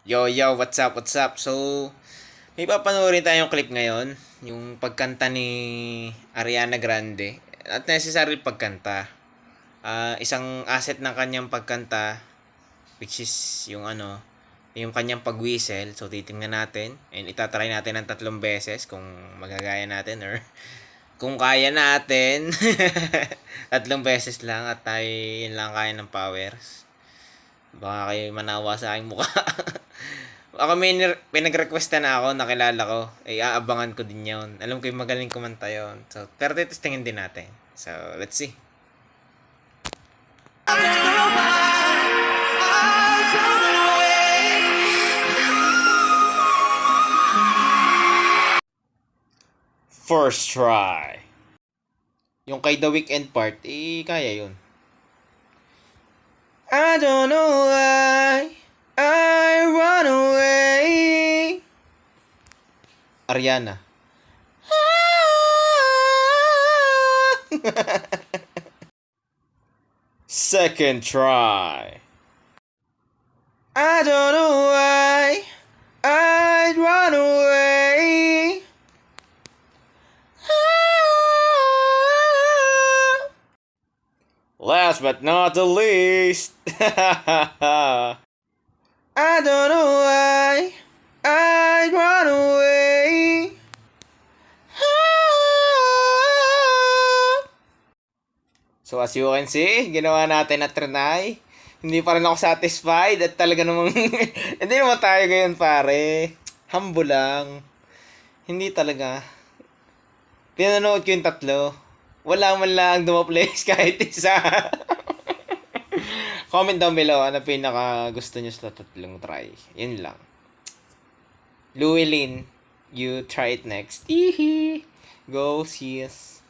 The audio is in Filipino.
Yo, yo, what's up, what's up? So, may papanoorin tayong clip ngayon. Yung pagkanta ni Ariana Grande. At necessary pagkanta. Isang asset ng kanyang pagkanta, which is yung kanyang pag-whistle. So, titingnan natin. And itatry natin ng 3 beses kung magagaya natin or kung kaya natin. 3 beses lang at tayo yun lang kaya ng powers. Baka kayo manawa sa aking mukha. Ako may pinag-requesta na ako, nakilala ko. Ay, aabangan ko din yun. Alam ko yung magaling kumanta yun. So, pero titestingin din natin. So, let's see. First try. Yung kay The Weeknd part, kaya yun. I don't know why I run away. Ariana. Second try. I don't know why I'd run away. Last but not the least. I don't know why I'd run away. So as you can see, ginawa natin na trinay. Hindi pa rin ako satisfied at talaga namang hindi naman tayo ngayon pare. Humble lang. Hindi talaga. Pinanood ko yung 3. Wala man lang dumaplays kahit isa. Comment down below ano pinaka gusto nyo sa 3 try. Yun lang. Llewellyn, you try it next. Go, sis.